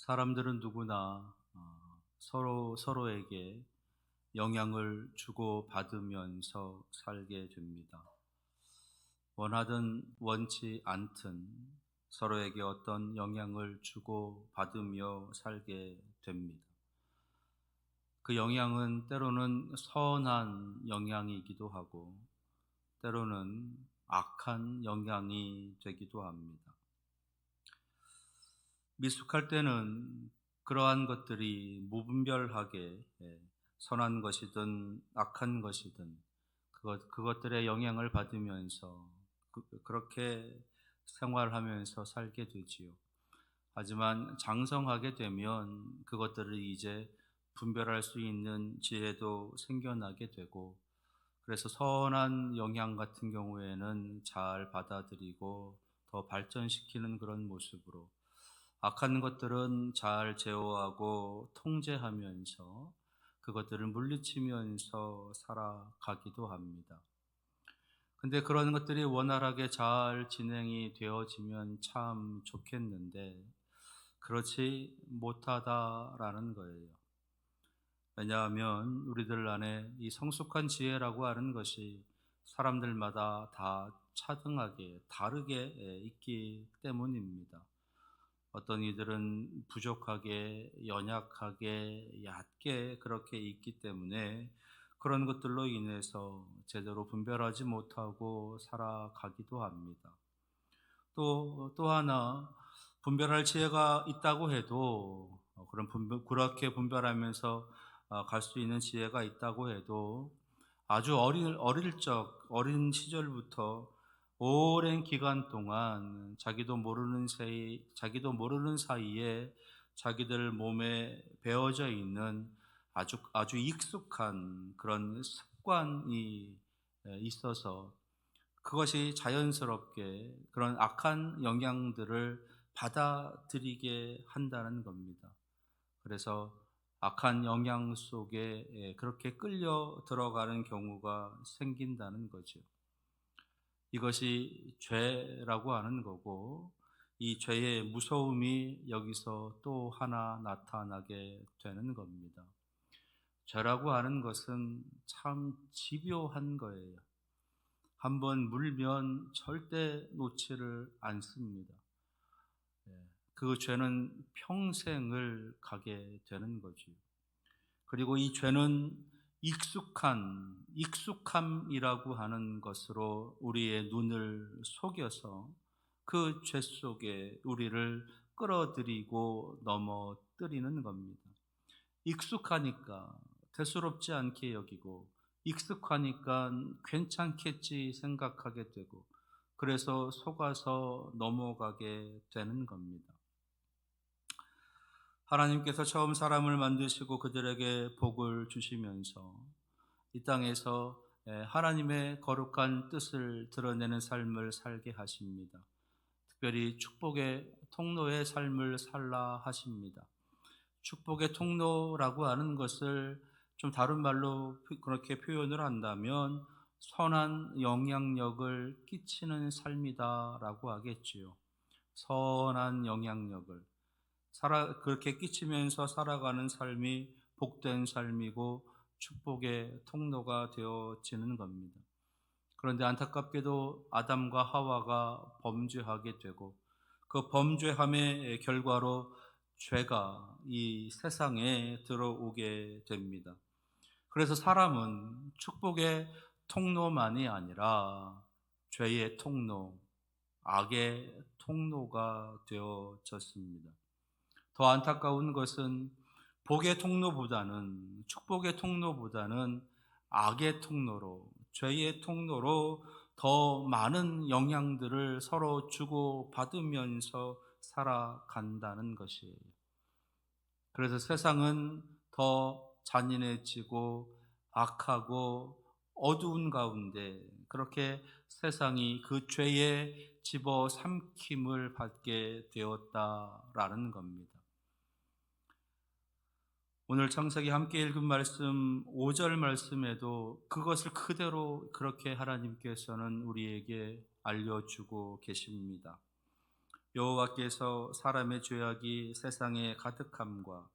사람들은 누구나 서로에게 영향을 주고 받으면서 살게 됩니다. 원하든 원치 않든 서로에게 어떤 영향을 주고 받으며 살게 됩니다. 그 영향은 때로는 선한 영향이기도 하고 때로는 악한 영향이 되기도 합니다. 미숙할 때는 그러한 것들이 무분별하게 선한 것이든 악한 것이든 그것들의 영향을 받으면서 그렇게 생활하면서 살게 되지요. 하지만 장성하게 되면 그것들을 이제 분별할 수 있는 지혜도 생겨나게 되고, 그래서 선한 영향 같은 경우에는 잘 받아들이고 더 발전시키는 그런 모습으로, 악한 것들은 잘 제어하고 통제하면서 그것들을 물리치면서 살아가기도 합니다. 근데 그런 것들이 원활하게 잘 진행이 되어지면 참 좋겠는데 그렇지 못하다라는 거예요. 왜냐하면 우리들 안에 이 성숙한 지혜라고 하는 것이 사람들마다 다 차등하게 다르게 있기 때문입니다. 어떤 이들은 부족하게, 연약하게, 얕게 그렇게 있기 때문에 그런 것들로 인해서 제대로 분별하지 못하고 살아가기도 합니다. 또 하나, 분별할 지혜가 있다고 해도 그렇게 분별하면서 갈 수 있는 지혜가 있다고 해도 아주 어린 시절부터 오랜 기간 동안 자기도 모르는 사이에 자기들 몸에 배어져 있는 아주 익숙한 그런 습관이 있어서 그것이 자연스럽게 그런 악한 영향들을 받아들이게 한다는 겁니다. 그래서 악한 영향 속에 그렇게 끌려 들어가는 경우가 생긴다는 거죠. 이것이 죄라고 하는 거고, 이 죄의 무서움이 여기서 또 하나 나타나게 되는 겁니다. 죄라고 하는 것은 참 집요한 거예요. 한번 물면 절대 놓지를 않습니다. 그 죄는 평생을 가게 되는 거지. 그리고 이 죄는 익숙함이라고 하는 것으로 우리의 눈을 속여서 그 죄 속에 우리를 끌어들이고 넘어뜨리는 겁니다. 익숙하니까 대수롭지 않게 여기고, 익숙하니까 괜찮겠지 생각하게 되고, 그래서 속아서 넘어가게 되는 겁니다. 하나님께서 처음 사람을 만드시고 그들에게 복을 주시면서 이 땅에서 하나님의 거룩한 뜻을 드러내는 삶을 살게 하십니다. 특별히 축복의 통로의 삶을 살라 하십니다. 축복의 통로라고 하는 것을 좀 다른 말로 그렇게 표현을 한다면 선한 영향력을 끼치는 삶이다라고 하겠지요. 선한 영향력을 그렇게 끼치면서 살아가는 삶이 복된 삶이고 축복의 통로가 되어지는 겁니다. 그런데 안타깝게도 아담과 하와가 범죄하게 되고 그 범죄함의 결과로 죄가 이 세상에 들어오게 됩니다. 그래서 사람은 축복의 통로만이 아니라 죄의 통로, 악의 통로가 되어졌습니다. 더 안타까운 것은 축복의 통로보다는 악의 통로로, 죄의 통로로 더 많은 영향들을 서로 주고 받으면서 살아간다는 것이에요. 그래서 세상은 더 잔인해지고 악하고 어두운 가운데 그렇게 세상이 그 죄의 집어삼킴을 받게 되었다라는 겁니다. 오늘 창세기 함께 읽은 말씀 5절 말씀에도 그것을 그대로 그렇게 하나님께서는 우리에게 알려주고 계십니다. 여호와께서 사람의 죄악이 세상에 가득함과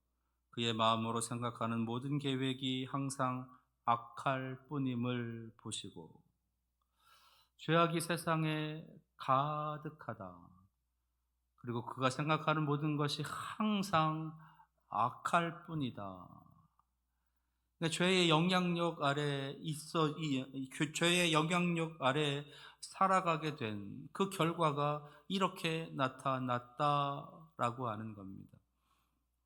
그의 마음으로 생각하는 모든 계획이 항상 악할 뿐임을 보시고, 죄악이 세상에 가득하다. 그리고 그가 생각하는 모든 것이 항상 악할 뿐이다. 그러니까 죄의 영향력 아래 죄의 영향력 아래 살아가게 된 그 결과가 이렇게 나타났다라고 하는 겁니다.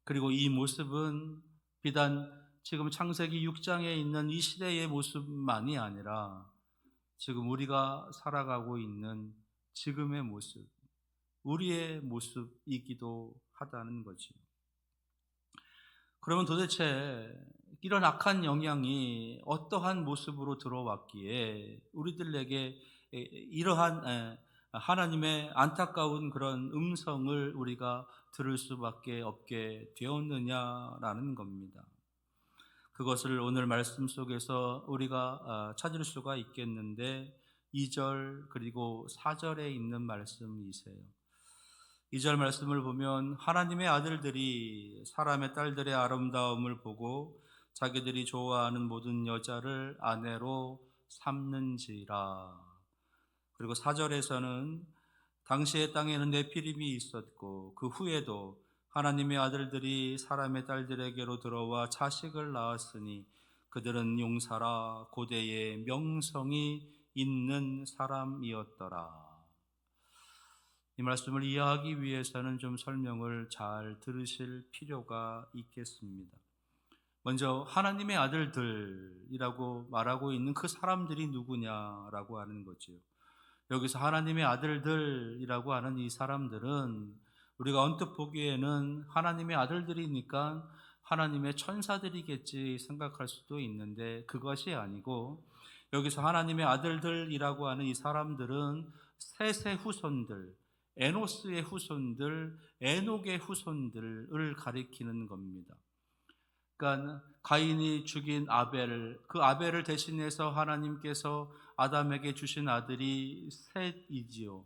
그리고 이 모습은 비단 지금 창세기 6장에 있는 이 시대의 모습만이 아니라 지금 우리가 살아가고 있는 지금의 모습, 우리의 모습이기도 하다는 거죠. 그러면 도대체 이런 악한 영향이 어떠한 모습으로 들어왔기에 우리들에게 이러한 하나님의 안타까운 그런 음성을 우리가 들을 수밖에 없게 되었느냐라는 겁니다. 그것을 오늘 말씀 속에서 우리가 찾을 수가 있겠는데 2절 그리고 4절에 있는 말씀이세요. 2절 말씀을 보면 하나님의 아들들이 사람의 딸들의 아름다움을 보고 자기들이 좋아하는 모든 여자를 아내로 삼는지라. 그리고 4절에서는 당시의 땅에는 네피림이 있었고 그 후에도 하나님의 아들들이 사람의 딸들에게로 들어와 자식을 낳았으니 그들은 용사라 고대의 명성이 있는 사람이었더라. 이 말씀을 이해하기 위해서는 좀 설명을 잘 들으실 필요가 있겠습니다. 먼저 하나님의 아들들이라고 말하고 있는 그 사람들이 누구냐라고 하는 거죠. 여기서 하나님의 아들들이라고 하는 이 사람들은 우리가 언뜻 보기에는 하나님의 아들들이니까 하나님의 천사들이겠지 생각할 수도 있는데 그것이 아니고, 여기서 하나님의 아들들이라고 하는 이 사람들은 셋의 후손들, 에노스의 후손들, 에녹의 후손들을 가리키는 겁니다. 그러니까 가인이 죽인 아벨, 그 아벨을 대신해서 하나님께서 아담에게 주신 아들이 셋이지요.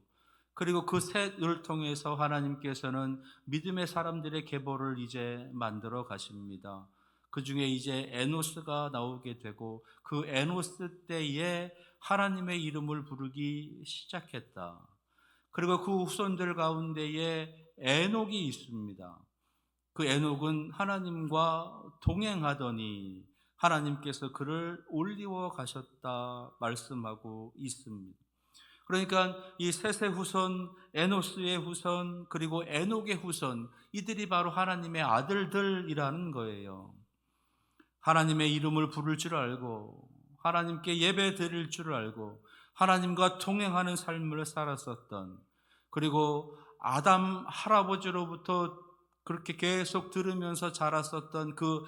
그리고 그 셋을 통해서 하나님께서는 믿음의 사람들의 계보를 이제 만들어 가십니다. 그 중에 이제 에노스가 나오게 되고 그 에노스 때에 하나님의 이름을 부르기 시작했다. 그리고 그 후손들 가운데에 에녹이 있습니다. 그 에녹은 하나님과 동행하더니 하나님께서 그를 올리워 가셨다 말씀하고 있습니다. 그러니까 이 셋의 후손, 에노스의 후손, 그리고 에녹의 후손, 이들이 바로 하나님의 아들들이라는 거예요. 하나님의 이름을 부를 줄 알고 하나님께 예배 드릴 줄 알고 하나님과 동행하는 삶을 살았었던, 그리고 아담 할아버지로부터 그렇게 계속 들으면서 자랐었던 그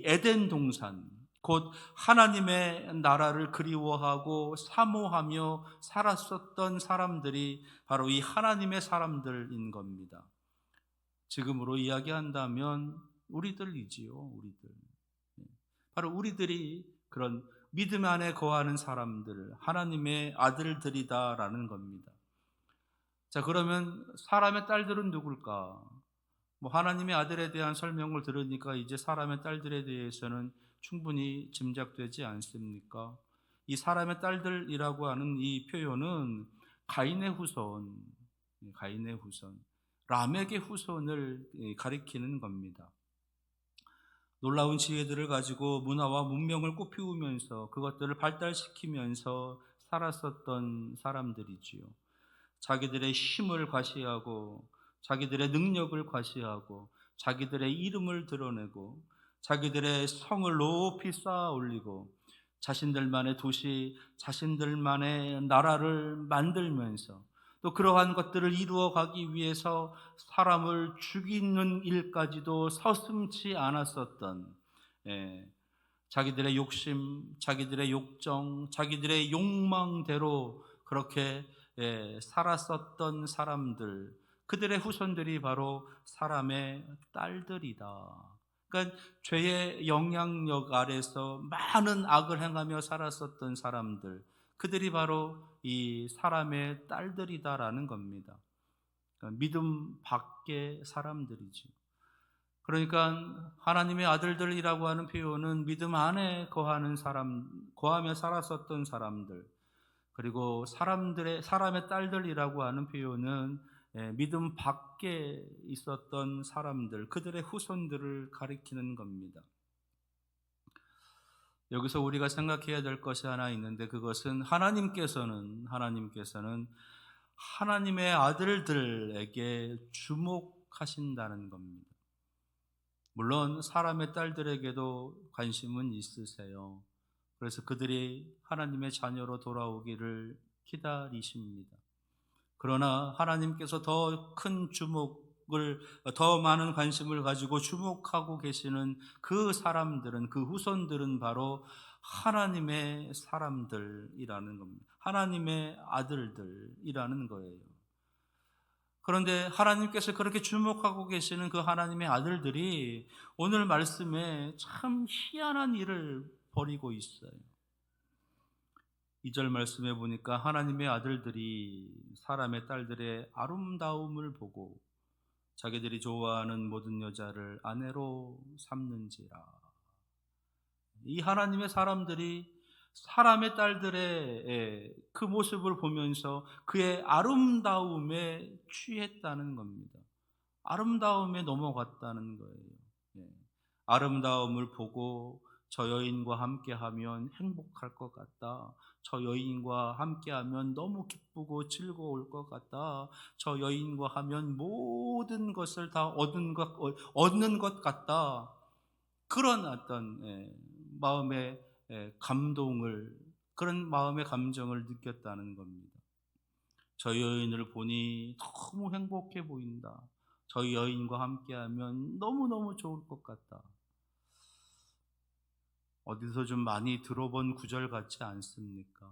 에덴 동산, 곧 하나님의 나라를 그리워하고 사모하며 살았었던 사람들이 바로 이 하나님의 사람들인 겁니다. 지금으로 이야기한다면 우리들이지요, 우리들. 바로 우리들이 그런 믿음 안에 거하는 사람들, 하나님의 아들들이다라는 겁니다. 자, 그러면 사람의 딸들은 누굴까? 하나님의 아들에 대한 설명을 들으니까 이제 사람의 딸들에 대해서는 충분히 짐작되지 않습니까? 이 사람의 딸들이라고 하는 이 표현은 가인의 후손, 라멕의 후손을 가리키는 겁니다. 놀라운 지혜들을 가지고 문화와 문명을 꽃피우면서 그것들을 발달시키면서 살았었던 사람들이지요. 자기들의 힘을 과시하고 자기들의 능력을 과시하고 자기들의 이름을 드러내고 자기들의 성을 높이 쌓아 올리고 자신들만의 도시, 자신들만의 나라를 만들면서 또 그러한 것들을 이루어 가기 위해서 사람을 죽이는 일까지도 서슴지 않았었던, 자기들의 욕심, 자기들의 욕정, 자기들의 욕망대로 그렇게 살았었던 사람들, 그들의 후손들이 바로 사람의 딸들이다. 그러니까 죄의 영향력 아래서 많은 악을 행하며 살았었던 사람들, 그들이 바로 이 사람의 딸들이다라는 겁니다. 믿음 밖의 사람들이죠. 그러니까 하나님의 아들들이라고 하는 표현은 믿음 안에 거하는 사람, 거하며 살았었던 사람들, 그리고 사람의 딸들이라고 하는 표현은 믿음 밖에 있었던 사람들, 그들의 후손들을 가리키는 겁니다. 여기서 우리가 생각해야 될 것이 하나 있는데, 그것은 하나님께서는 하나님의 아들들에게 주목하신다는 겁니다. 물론 사람의 딸들에게도 관심은 있으세요. 그래서 그들이 하나님의 자녀로 돌아오기를 기다리십니다. 그러나 하나님께서 더 많은 관심을 가지고 주목하고 계시는 그 사람들은, 그 후손들은 바로 하나님의 사람들이라는 겁니다. 하나님의 아들들이라는 거예요. 그런데 하나님께서 그렇게 주목하고 계시는 그 하나님의 아들들이 오늘 말씀에 참 희한한 일을 벌이고 있어요. 2절 말씀에 보니까 하나님의 아들들이 사람의 딸들의 아름다움을 보고 자기들이 좋아하는 모든 여자를 아내로 삼는지라. 이 하나님의 사람들이 사람의 딸들의 그 모습을 보면서 그의 아름다움에 취했다는 겁니다. 아름다움에 넘어갔다는 거예요. 예. 아름다움을 보고 저 여인과 함께하면 행복할 것 같다. 저 여인과 함께하면 너무 기쁘고 즐거울 것 같다. 저 여인과 하면 모든 것을 다 얻는 것 같다. 그런 어떤 마음의 감동을, 그런 마음의 감정을 느꼈다는 겁니다. 저 여인을 보니 너무 행복해 보인다. 저 여인과 함께하면 너무너무 좋을 것 같다. 어디서 좀 많이 들어본 구절 같지 않습니까?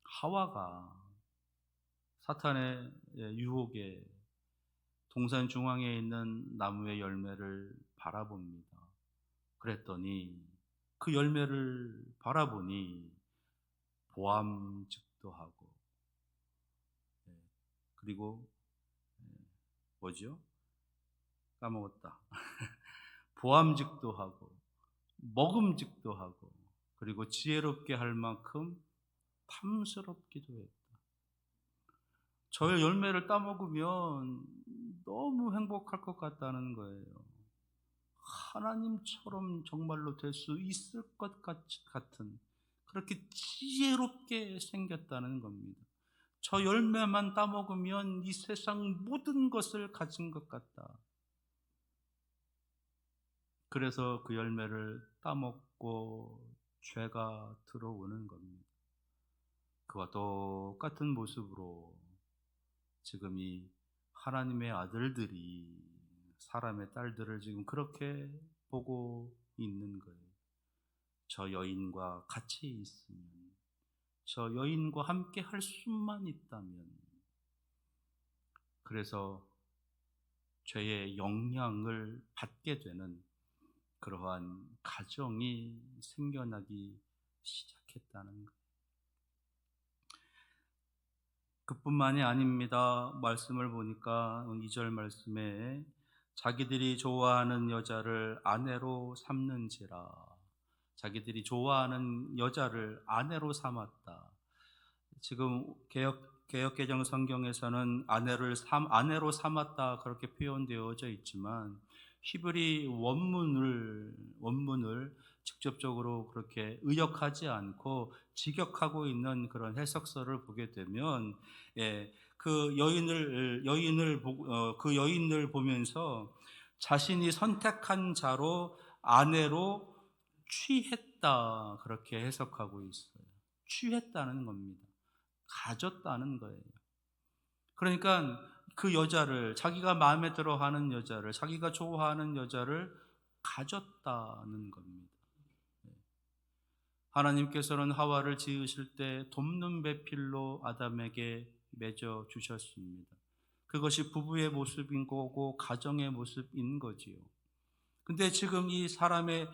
하와가 사탄의 유혹에 동산 중앙에 있는 나무의 열매를 바라봅니다. 그랬더니 그 열매를 바라보니 보암직도 하고, 그리고 뭐죠? 까먹었다. 보암직도 하고 먹음직도 하고, 그리고 지혜롭게 할 만큼 탐스럽기도 했다. 저의 열매를 따먹으면 너무 행복할 것 같다는 거예요. 하나님처럼 정말로 될 수 있을 것 같은, 그렇게 지혜롭게 생겼다는 겁니다. 저 열매만 따먹으면 이 세상 모든 것을 가진 것 같다. 그래서 그 열매를 따먹고 죄가 들어오는 겁니다. 그와 똑같은 모습으로 지금 이 하나님의 아들들이 사람의 딸들을 지금 그렇게 보고 있는 거예요. 저 여인과 같이 있으면, 저 여인과 함께 할 수만 있다면, 그래서 죄의 영향을 받게 되는 그러한 가정이 생겨나기 시작했다는 것. 그뿐만이 아닙니다. 말씀을 보니까 2절 말씀에 자기들이 좋아하는 여자를 아내로 삼는지라. 자기들이 좋아하는 여자를 아내로 삼았다. 지금 개역개정 성경에서는 아내로 삼았다 그렇게 표현되어져 있지만, 히브리 원문을 직접적으로 그렇게 의역하지 않고 직역하고 있는 그런 해석서를 보게 되면, 그 여인을 보면서 자신이 선택한 자로 아내로 취했다 그렇게 해석하고 있어요. 취했다는 겁니다. 가졌다는 거예요. 그러니까 그 여자를, 자기가 마음에 들어 하는 여자를, 자기가 좋아하는 여자를 가졌다는 겁니다. 하나님께서는 하와를 지으실 때 돕는 배필로 아담에게 맺어 주셨습니다. 그것이 부부의 모습인 거고 가정의 모습인 거지요. 근데 지금 이 사람의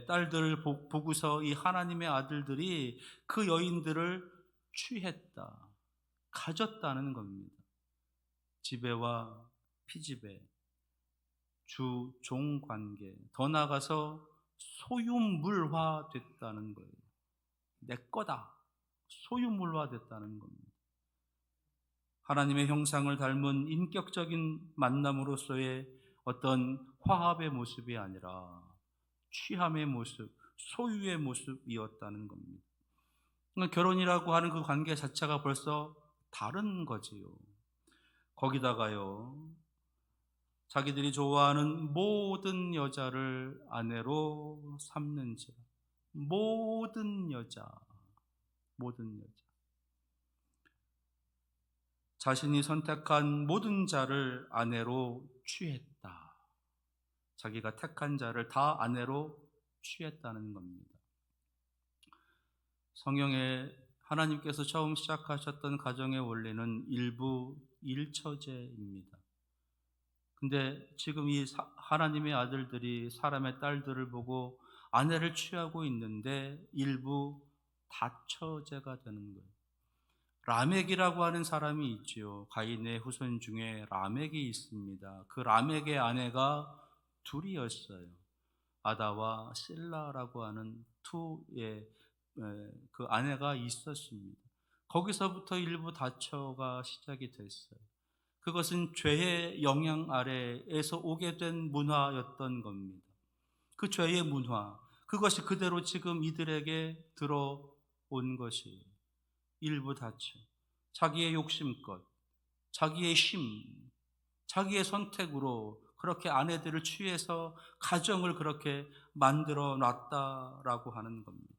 딸들을 보고서 이 하나님의 아들들이 그 여인들을 취했다, 가졌다는 겁니다. 지배와 피지배, 주종 관계, 더 나아가서 소유물화 됐다는 거예요. 내 거다. 소유물화 됐다는 겁니다. 하나님의 형상을 닮은 인격적인 만남으로서의 어떤 화합의 모습이 아니라 취함의 모습, 소유의 모습이었다는 겁니다. 그러니까 결혼이라고 하는 그 관계 자체가 벌써 다른 거지요. 거기다가요, 자기들이 좋아하는 모든 여자를 아내로 삼는지라. 모든 여자. 자신이 선택한 모든 자를 아내로 취했다. 자기가 택한 자를 다 아내로 취했다는 겁니다. 성경에 하나님께서 처음 시작하셨던 가정의 원리는 일부 일처제입니다. 근데 지금 이 하나님의 아들들이 사람의 딸들을 보고 아내를 취하고 있는데 일부 다처제가 되는 거예요. 라멕이라고 하는 사람이 있지요. 가인의 후손 중에 라멕이 있습니다. 그 라멕의 아내가 둘이었어요. 아다와 실라라고 하는 그 아내가 있었습니다. 거기서부터 일부 다처가 시작이 됐어요. 그것은 죄의 영향 아래에서 오게 된 문화였던 겁니다. 그 죄의 문화, 그것이 그대로 지금 이들에게 들어온 것이에요. 일부 다처, 자기의 욕심껏, 자기의 힘, 자기의 선택으로 그렇게 아내들을 취해서 가정을 그렇게 만들어 놨다라고 하는 겁니다.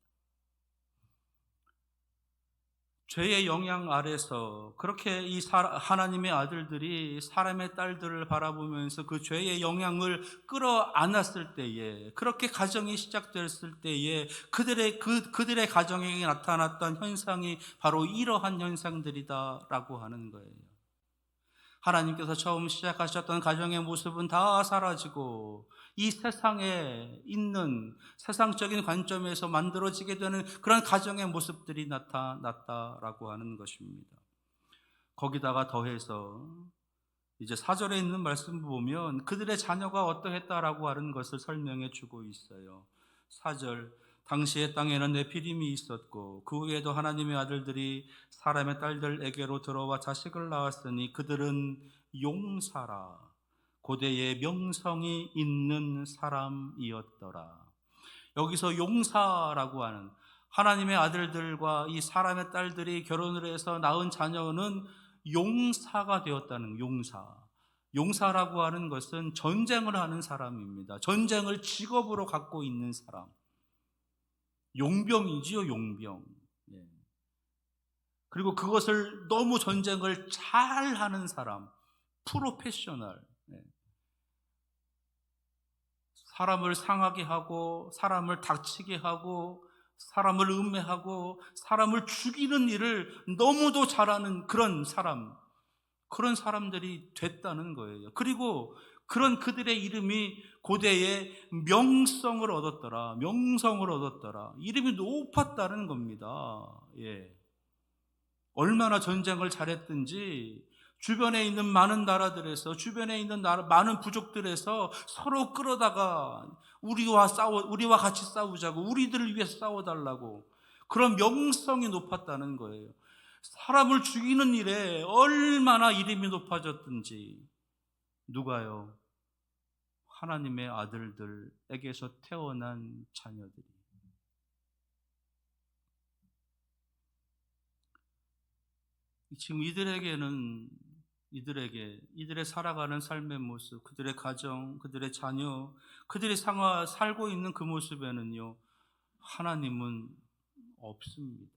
죄의 영향 아래서 그렇게 이 하나님의 아들들이 사람의 딸들을 바라보면서 그 죄의 영향을 끌어안았을 때에, 그렇게 가정이 시작됐을 때에 그들의 가정에 나타났던 현상이 바로 이러한 현상들이다라고 하는 거예요. 하나님께서 처음 시작하셨던 가정의 모습은 다 사라지고 이 세상에 있는 세상적인 관점에서 만들어지게 되는 그런 가정의 모습들이 나타났다라고 하는 것입니다. 거기다가 더해서 이제 4절에 있는 말씀 보면 그들의 자녀가 어떠했다라고 하는 것을 설명해 주고 있어요. 4절, 당시의 땅에는 네피림이 있었고 그 후에도 하나님의 아들들이 사람의 딸들에게로 들어와 자식을 낳았으니 그들은 용사라, 고대의 명성이 있는 사람이었더라. 여기서 용사라고 하는, 하나님의 아들들과 이 사람의 딸들이 결혼을 해서 낳은 자녀는 용사가 되었다는, 용사라고 하는 것은 전쟁을 하는 사람입니다. 전쟁을 직업으로 갖고 있는 사람, 용병이지요, 용병. 예. 그리고 그것을 너무 전쟁을 잘 하는 사람, 프로페셔널. 예. 사람을 상하게 하고, 사람을 다치게 하고, 사람을 음해하고, 사람을 죽이는 일을 너무도 잘하는 그런 사람들이 됐다는 거예요. 그리고 그런 그들의 이름이 고대에 명성을 얻었더라. 이름이 높았다는 겁니다. 예. 얼마나 전쟁을 잘했든지 주변에 있는 많은 나라들에서, 주변에 있는 많은 부족들에서 서로 끌어다가 우리와 같이 싸우자고, 우리들을 위해서 싸워달라고, 그런 명성이 높았다는 거예요. 사람을 죽이는 일에 얼마나 이름이 높아졌든지. 누가요? 하나님의 아들들에게서 태어난 자녀들이. 지금 이들의 살아가는 삶의 모습, 그들의 가정, 그들의 자녀, 그들이 살고 있는 그 모습에는요, 하나님은 없습니다.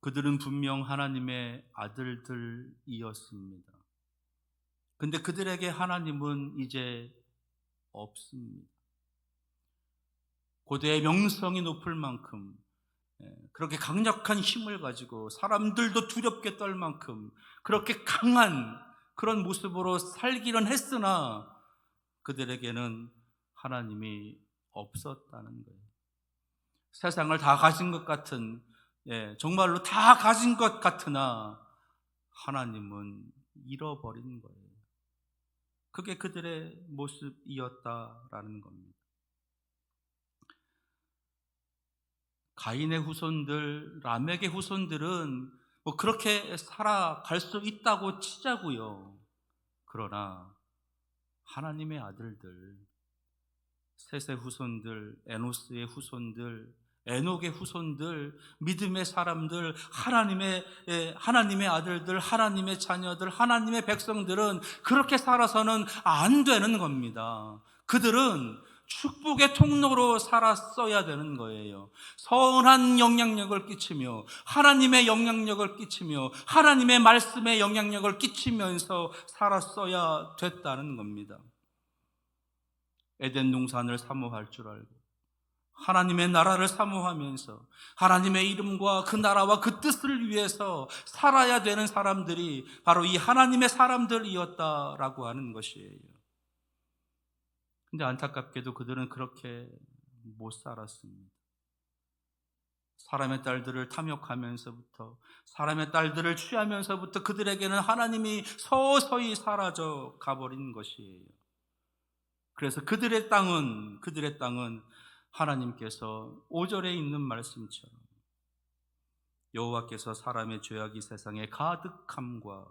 그들은 분명 하나님의 아들들이었습니다. 근데 그들에게 하나님은 이제 없습니다. 고대의 명성이 높을 만큼, 그렇게 강력한 힘을 가지고 사람들도 두렵게 떨 만큼 그렇게 강한 그런 모습으로 살기는 했으나 그들에게는 하나님이 없었다는 거예요. 세상을 다 가진 것 같은, 정말로 다 가진 것 같으나 하나님은 잃어버린 거예요. 그게 그들의 모습이었다라는 겁니다. 가인의 후손들, 라멕의 후손들은 뭐 그렇게 살아갈 수 있다고 치자고요. 그러나 하나님의 아들들, 셋의 후손들, 에노스의 후손들, 에녹의 후손들, 믿음의 사람들, 하나님의 아들들, 하나님의 자녀들, 하나님의 백성들은 그렇게 살아서는 안 되는 겁니다. 그들은 축복의 통로로 살았어야 되는 거예요. 선한 영향력을 끼치며 하나님의 영향력을 끼치며 하나님의 말씀에 영향력을 끼치면서 살았어야 됐다는 겁니다. 에덴 동산을 사모할 줄 알고 하나님의 나라를 사모하면서 하나님의 이름과 그 나라와 그 뜻을 위해서 살아야 되는 사람들이 바로 이 하나님의 사람들이었다라고 하는 것이에요. 근데 안타깝게도 그들은 그렇게 못 살았습니다. 사람의 딸들을 탐욕하면서부터, 사람의 딸들을 취하면서부터 그들에게는 하나님이 서서히 사라져 가버린 것이에요. 그래서 그들의 땅은 하나님께서 5절에 있는 말씀처럼 여호와께서 사람의 죄악이 세상에 가득함과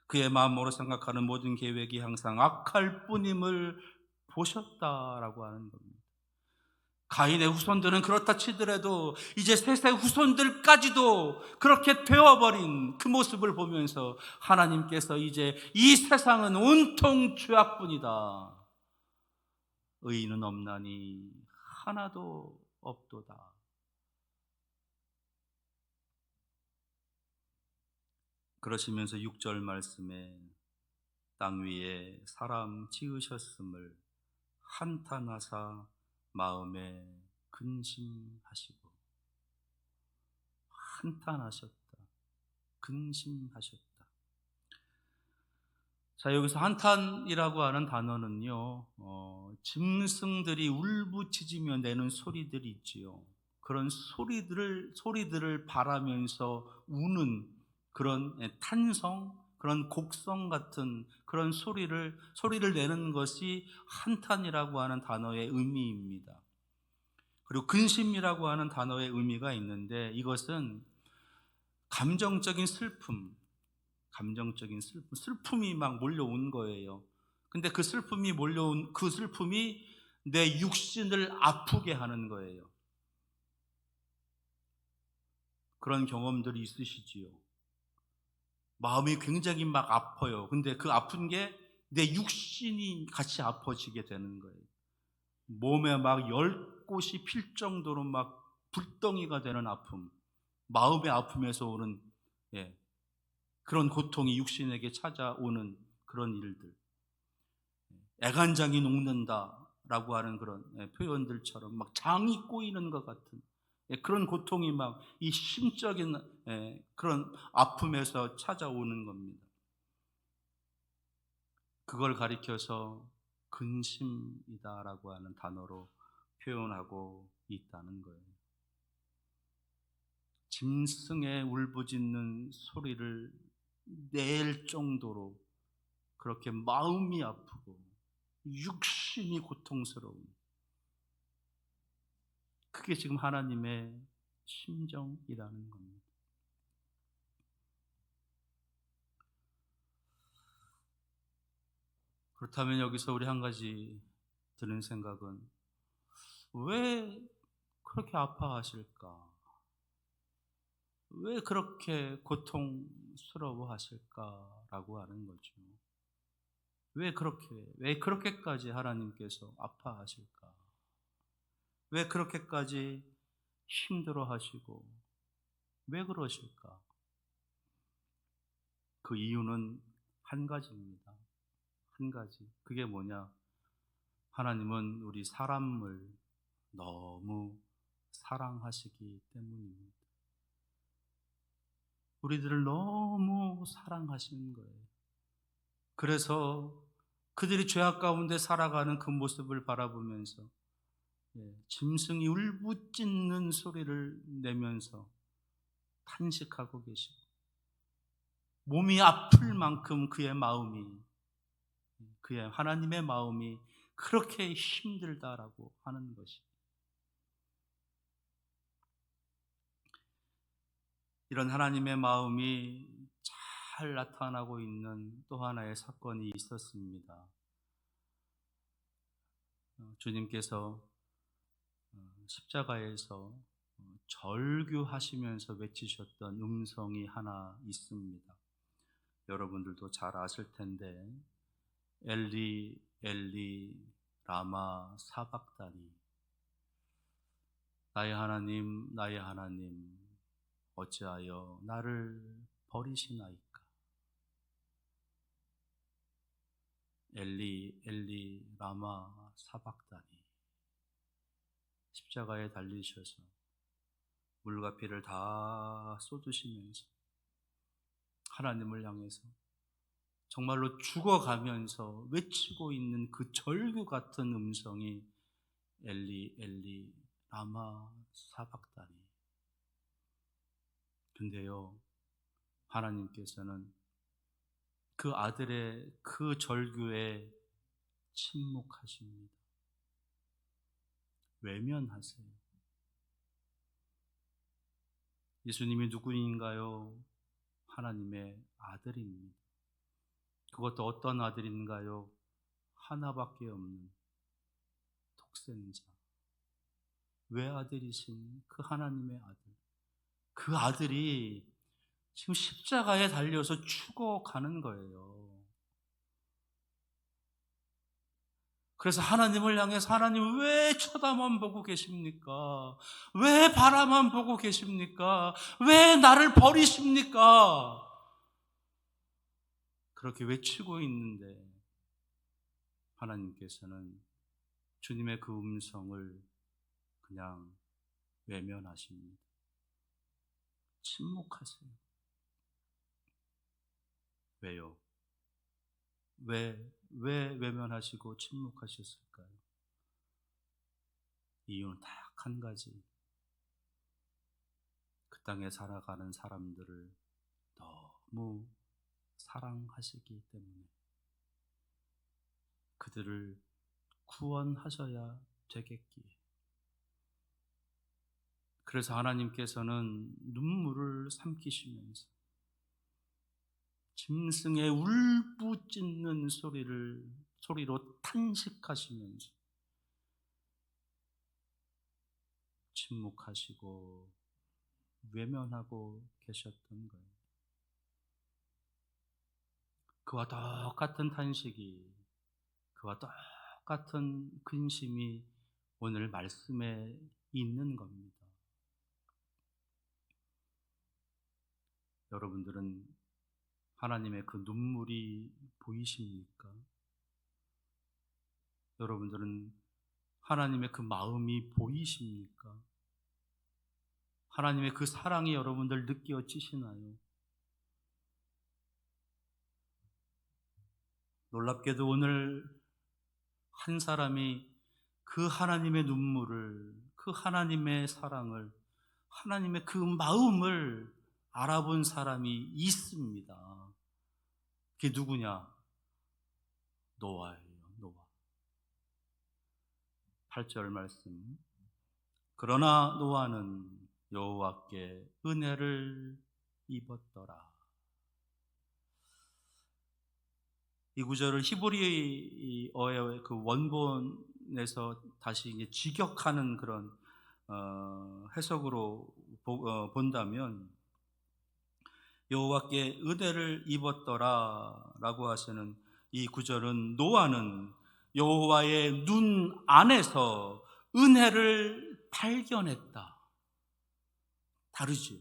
그의 마음으로 생각하는 모든 계획이 항상 악할 뿐임을 보셨다라고 하는 겁니다. 가인의 후손들은 그렇다 치더라도 이제 셋의 후손들까지도 그렇게 되어버린 그 모습을 보면서 하나님께서 이제 이 세상은 온통 죄악뿐이다. 의인은 없나니 하나도 없도다. 그러시면서 6절 말씀에 땅 위에 사람 지으셨음을 한탄하사 마음에 근심하시고, 한탄하셨다, 근심하셨다. 자, 여기서 한탄이라고 하는 단어는요, 짐승들이 울부짖으며 내는 소리들이 있지요. 그런 소리들을 바라면서 우는 그런 탄성, 그런 곡성 같은 그런 소리를 내는 것이 한탄이라고 하는 단어의 의미입니다. 그리고 근심이라고 하는 단어의 의미가 있는데 이것은 감정적인 슬픔이 막 몰려온 거예요. 근데 그 슬픔이 내 육신을 아프게 하는 거예요. 그런 경험들이 있으시지요. 마음이 굉장히 막 아파요. 근데 그 아픈 게 내 육신이 같이 아파지게 되는 거예요. 몸에 막 10곳이 필 정도로 막 불덩이가 되는 아픔, 마음의 아픔에서 오는 그런 고통이 육신에게 찾아오는 그런 일들, 애간장이 녹는다라고 하는 그런 표현들처럼 막 장이 꼬이는 것 같은 그런 고통이 막 이 심적인 그런 아픔에서 찾아오는 겁니다. 그걸 가리켜서 근심이다라고 하는 단어로 표현하고 있다는 거예요. 짐승의 울부짖는 소리를 낼 정도로 그렇게 마음이 아프고 육신이 고통스러운, 그게 지금 하나님의 심정이라는 겁니다. 그렇다면 여기서 우리 한 가지 드는 생각은 왜 그렇게 아파하실까? 왜 그렇게 고통스러워 하실까라고 하는 거죠. 왜 그렇게까지 하나님께서 아파하실까? 왜 그렇게까지 힘들어 하시고 왜 그러실까? 그 이유는 한 가지입니다. 한 가지. 그게 뭐냐? 하나님은 우리 사람을 너무 사랑하시기 때문입니다. 우리들을 너무 사랑하시는 거예요. 그래서 그들이 죄악 가운데 살아가는 그 모습을 바라보면서 짐승이 울부짖는 소리를 내면서 탄식하고 계시고 몸이 아플 만큼 그의 하나님의 마음이 그렇게 힘들다라고 하는 것이, 이런 하나님의 마음이 잘 나타나고 있는 또 하나의 사건이 있었습니다. 주님께서 십자가에서 절규하시면서 외치셨던 음성이 하나 있습니다. 여러분들도 잘 아실 텐데, 엘리 엘리 라마 사박다니, 나의 하나님 나의 하나님 어찌하여 나를 버리시나이까. 엘리 엘리 라마 사박다니. 십자가에 달리셔서 물과 피를 다 쏟으시면서 하나님을 향해서 정말로 죽어가면서 외치고 있는 그 절규 같은 음성이 엘리 엘리 라마 사박다니. 근데요, 하나님께서는 그 아들의 그 절규에 침묵하십니다. 외면하세요. 예수님이 누구인가요? 하나님의 아들입니다. 그것도 어떤 아들인가요? 하나밖에 없는 독생자, 외아들이신 그 하나님의 아들. 그 아들이 지금 십자가에 달려서 죽어가는 거예요. 그래서 하나님을 향해서, 하나님 왜 쳐다만 보고 계십니까? 왜 바라만 보고 계십니까? 왜 나를 버리십니까? 그렇게 외치고 있는데 하나님께서는 주님의 그 음성을 그냥 외면하십니다. 침묵하세요. 왜요? 왜 외면하시고 침묵하셨을까요? 이유는 딱 한 가지. 그 땅에 살아가는 사람들을 너무 사랑하시기 때문에 그들을 구원하셔야 되겠기에. 그래서 하나님께서는 눈물을 삼키시면서 짐승의 울부짖는 소리로 탄식하시면서 침묵하시고 외면하고 계셨던 거예요. 그와 똑같은 탄식이, 그와 똑같은 근심이 오늘 말씀에 있는 겁니다. 여러분들은 하나님의 그 눈물이 보이십니까? 여러분들은 하나님의 그 마음이 보이십니까? 하나님의 그 사랑이 여러분들 느껴지시나요? 놀랍게도 오늘 한 사람이 그 하나님의 눈물을, 그 하나님의 사랑을, 하나님의 그 마음을 알아본 사람이 있습니다. 그게 누구냐? 노아예요. 노아. 8절 말씀. 그러나 노아는 여호와께 은혜를 입었더라. 이 구절을 히브리어의 그 원본에서 다시 이제 직역하는 그런 해석으로 본다면, 여호와께 은혜를 입었더라라고 하시는 이 구절은, 노아는 여호와의 눈 안에서 은혜를 발견했다. 다르죠.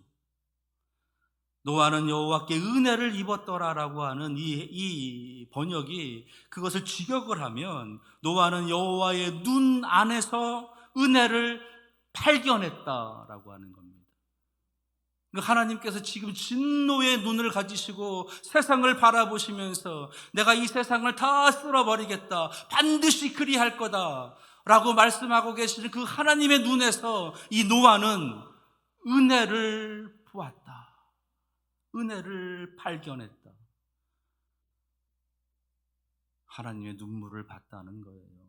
노아는 여호와께 은혜를 입었더라라고 하는 이 번역이, 그것을 직역을 하면 노아는 여호와의 눈 안에서 은혜를 발견했다라고 하는 겁니다. 하나님께서 지금 진노의 눈을 가지시고 세상을 바라보시면서 내가 이 세상을 다 쓸어버리겠다, 반드시 그리할 거다 라고 말씀하고 계시는 그 하나님의 눈에서 이 노아는 은혜를 보았다. 은혜를 발견했다. 하나님의 눈물을 봤다는 거예요.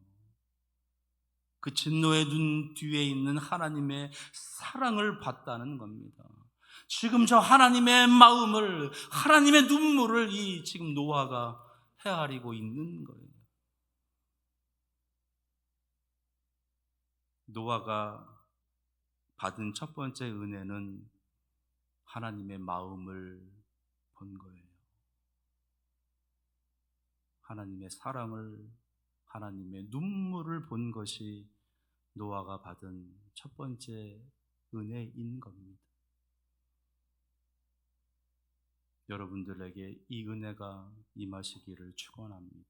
그 진노의 눈 뒤에 있는 하나님의 사랑을 봤다는 겁니다. 지금 저 하나님의 마음을, 하나님의 눈물을 이 지금 노아가 헤아리고 있는 거예요. 노아가 받은 첫 번째 은혜는 하나님의 마음을 본 거예요. 하나님의 사랑을, 하나님의 눈물을 본 것이 노아가 받은 첫 번째 은혜인 겁니다. 여러분들에게 이 은혜가 임하시기를 축원합니다.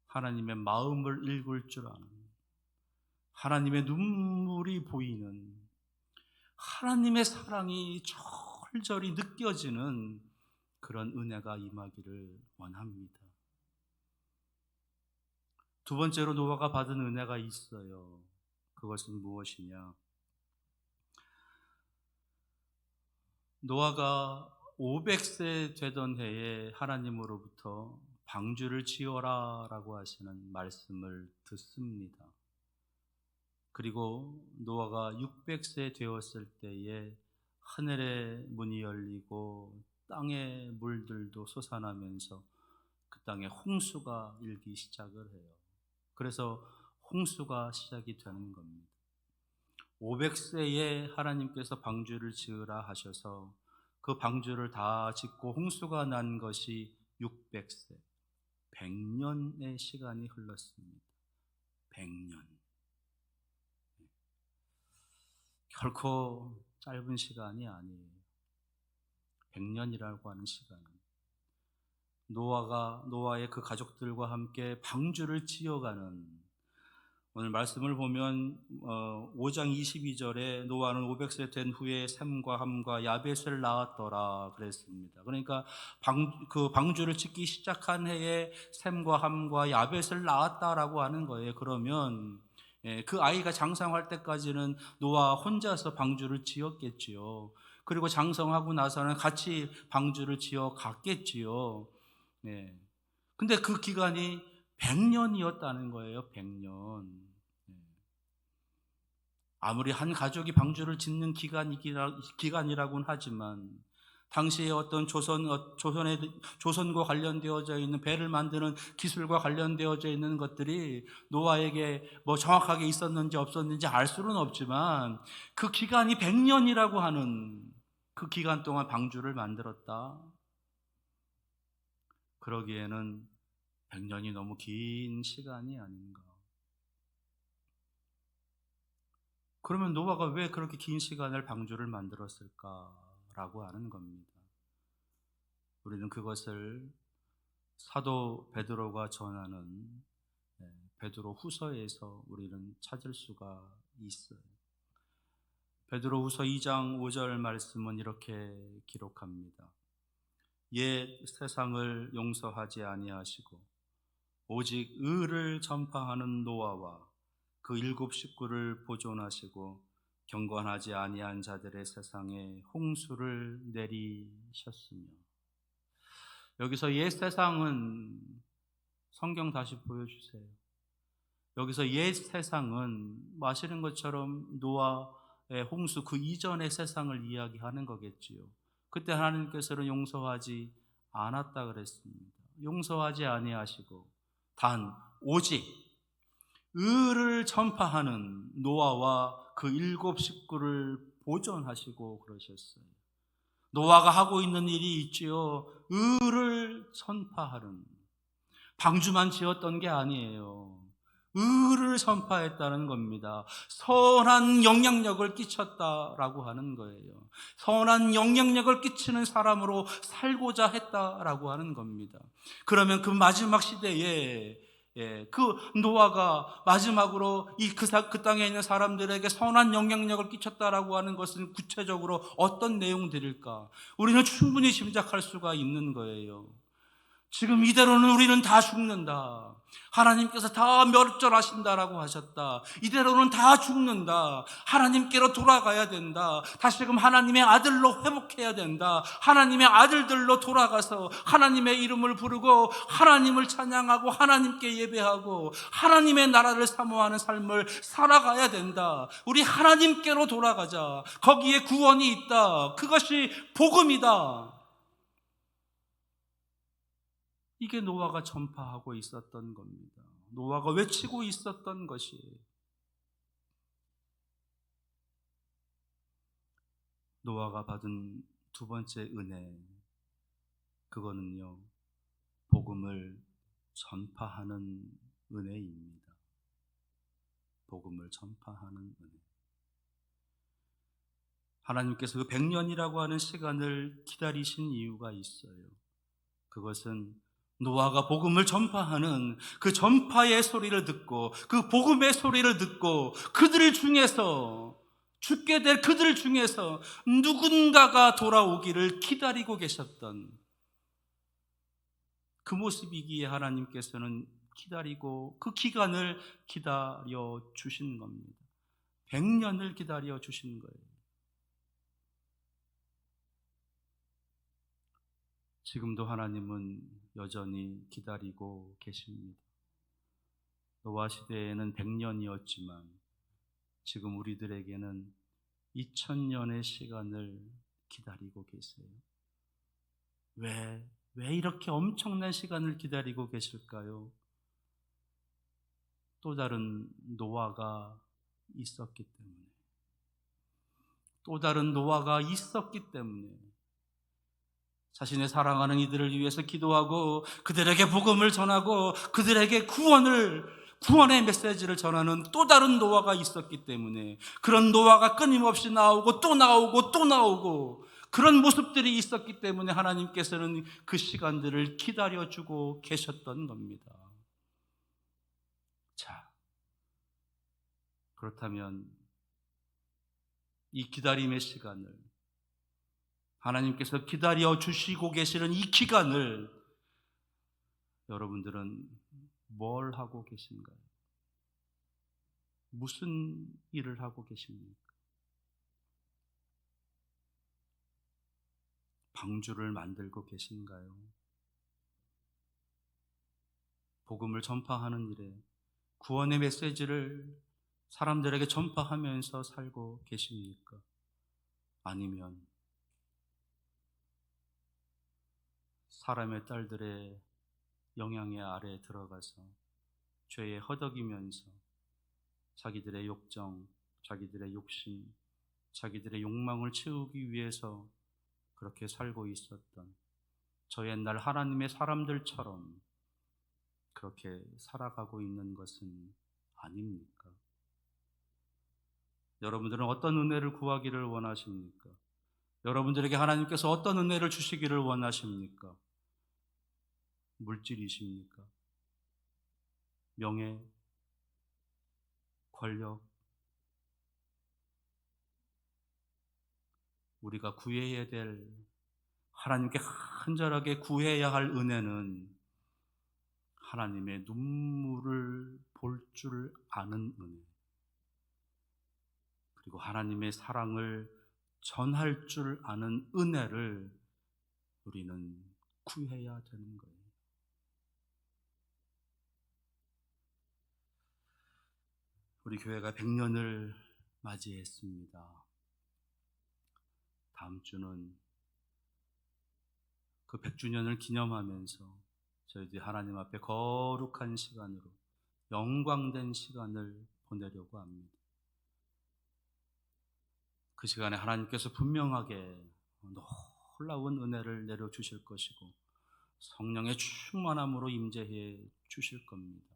하나님의 마음을 읽을 줄 아는, 하나님의 눈물이 보이는, 하나님의 사랑이 절절히 느껴지는 그런 은혜가 임하기를 원합니다. 두 번째로 노아가 받은 은혜가 있어요. 그것은 무엇이냐? 노아가 500세 되던 해에 하나님으로부터 방주를 지어라 라고 하시는 말씀을 듣습니다. 그리고 노아가 600세 되었을 때에 하늘의 문이 열리고 땅의 물들도 솟아나면서 그 땅에 홍수가 일기 시작을 해요. 그래서 홍수가 시작이 되는 겁니다. 500세에 하나님께서 방주를 지으라 하셔서 그 방주를 다 짓고 홍수가 난 것이 600세, 100년의 시간이 흘렀습니다. 100년. 결코 짧은 시간이 아니에요. 100년이라고 하는 시간은 노아의 그 가족들과 함께 방주를 지어가는, 오늘 말씀을 보면 5장 22절에 노아는 500세 된 후에 셈과 함과 야벳을 낳았더라 그랬습니다. 그러니까 그 방주를 짓기 시작한 해에 셈과 함과 야벳을 낳았다라고 하는 거예요. 그러면 그 아이가 장성할 때까지는 노아 혼자서 방주를 지었겠지요. 그리고 장성하고 나서는 같이 방주를 지어 갔겠지요. 근데 그 기간이 100년이었다는 거예요. 100년. 아무리 한 가족이 방주를 짓는 기간이라고는 하지만 당시에 어떤 조선과 관련되어져 있는 배를 만드는 기술과 관련되어져 있는 것들이 노아에게 뭐 정확하게 있었는지 없었는지 알 수는 없지만 그 기간이 100년이라고 하는 그 기간 동안 방주를 만들었다. 그러기에는 100년이 너무 긴 시간이 아닌가. 그러면 노아가 왜 그렇게 긴 시간을 방주를 만들었을까라고 하는 겁니다. 우리는 그것을 사도 베드로가 전하는 베드로 후서에서 우리는 찾을 수가 있어요. 베드로 후서 2장 5절 말씀은 이렇게 기록합니다. 옛 세상을 용서하지 아니하시고 오직 의를 전파하는 노아와 그 7 식구를 보존하시고 경건하지 아니한 자들의 세상에 홍수를 내리셨으며. 여기서 옛 세상은, 성경 다시 보여주세요. 여기서 옛 세상은 마시는 것처럼 노아의 홍수 그 이전의 세상을 이야기하는 거겠지요. 그때 하나님께서는 용서하지 않았다 그랬습니다. 용서하지 아니하시고 단 오직 의를 전파하는 노아와 그 7 식구를 보존하시고 그러셨어요. 노아가 하고 있는 일이 있지요. 의를 전파하는, 방주만 지었던 게 아니에요. 의를 전파했다는 겁니다. 선한 영향력을 끼쳤다라고 하는 거예요. 선한 영향력을 끼치는 사람으로 살고자 했다라고 하는 겁니다. 그러면 그 마지막 시대에 그 노아가 마지막으로 그 땅에 있는 사람들에게 선한 영향력을 끼쳤다라고 하는 것은 구체적으로 어떤 내용들일까? 우리는 충분히 짐작할 수가 있는 거예요. 지금 이대로는 우리는 다 죽는다. 하나님께서 다 멸절하신다라고 하셨다. 이대로는 다 죽는다. 하나님께로 돌아가야 된다. 다시금 하나님의 아들로 회복해야 된다. 하나님의 아들들로 돌아가서 하나님의 이름을 부르고 하나님을 찬양하고 하나님께 예배하고 하나님의 나라를 사모하는 삶을 살아가야 된다. 우리 하나님께로 돌아가자. 거기에 구원이 있다. 그것이 복음이다. 이게 노아가 전파하고 있었던 겁니다. 노아가 외치고 있었던 것이에요. 노아가 받은 두 번째 은혜, 그거는요, 복음을 전파하는 은혜입니다. 복음을 전파하는 은혜. 하나님께서 그 100년이라고 하는 시간을 기다리신 이유가 있어요. 그것은 노아가 복음을 전파하는 그 전파의 소리를 듣고 그 복음의 소리를 듣고 그들 중에서 죽게 될 그들 중에서 누군가가 돌아오기를 기다리고 계셨던 그 모습이기에 하나님께서는 기다리고 그 기간을 기다려 주신 겁니다. 100년을 기다려 주신 거예요. 지금도 하나님은 여전히 기다리고 계십니다. 노아 시대에는 100년이었지만 지금 우리들에게는 2000년의 시간을 기다리고 계세요. 왜 이렇게 엄청난 시간을 기다리고 계실까요? 또 다른 노아가 있었기 때문에, 또 다른 노아가 있었기 때문에 자신의 사랑하는 이들을 위해서 기도하고 그들에게 복음을 전하고 그들에게 구원의 메시지를 전하는 또 다른 노아가 있었기 때문에, 그런 노아가 끊임없이 나오고 또 나오고 또 나오고 그런 모습들이 있었기 때문에 하나님께서는 그 시간들을 기다려주고 계셨던 겁니다. 자, 그렇다면 이 기다림의 시간을, 하나님께서 기다려 주시고 계시는 이 기간을 여러분들은 뭘 하고 계신가요? 무슨 일을 하고 계십니까? 방주를 만들고 계신가요? 복음을 전파하는 일에 구원의 메시지를 사람들에게 전파하면서 살고 계십니까? 아니면 사람의 딸들의 영향의 아래에 들어가서 죄에 허덕이면서 자기들의 욕정, 자기들의 욕심, 자기들의 욕망을 채우기 위해서 그렇게 살고 있었던 저 옛날 하나님의 사람들처럼 그렇게 살아가고 있는 것은 아닙니까? 여러분들은 어떤 은혜를 구하기를 원하십니까? 여러분들에게 하나님께서 어떤 은혜를 주시기를 원하십니까? 물질이십니까? 명예, 권력, 우리가 구해야 될, 하나님께 간절하게 구해야 할 은혜는 하나님의 눈물을 볼 줄 아는 은혜, 그리고 하나님의 사랑을 전할 줄 아는 은혜를 우리는 구해야 되는 거예요. 우리 교회가 100년을 맞이했습니다. 다음 주는 그 100주년을 기념하면서 저희들이 하나님 앞에 거룩한 시간으로 영광된 시간을 보내려고 합니다. 그 시간에 하나님께서 분명하게 놀라운 은혜를 내려주실 것이고 성령의 충만함으로 임재해 주실 겁니다.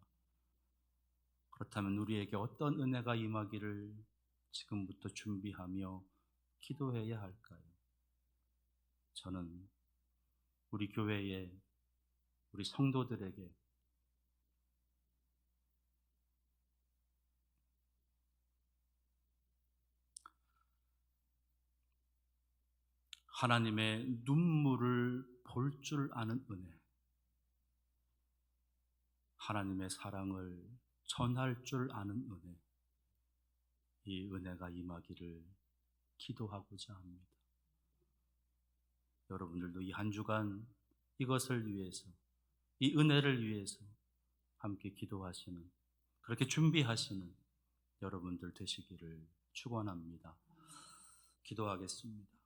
그렇다면 우리에게 어떤 은혜가 임하기를 지금부터 준비하며 기도해야 할까요? 저는 우리 교회에, 우리 성도들에게 하나님의 눈물을 볼 줄 아는 은혜, 하나님의 사랑을 전할 줄 아는 은혜, 이 은혜가 임하기를 기도하고자 합니다. 여러분들도 이 한 주간 이것을 위해서, 이 은혜를 위해서 함께 기도하시는, 그렇게 준비하시는 여러분들 되시기를 축원합니다. 기도하겠습니다.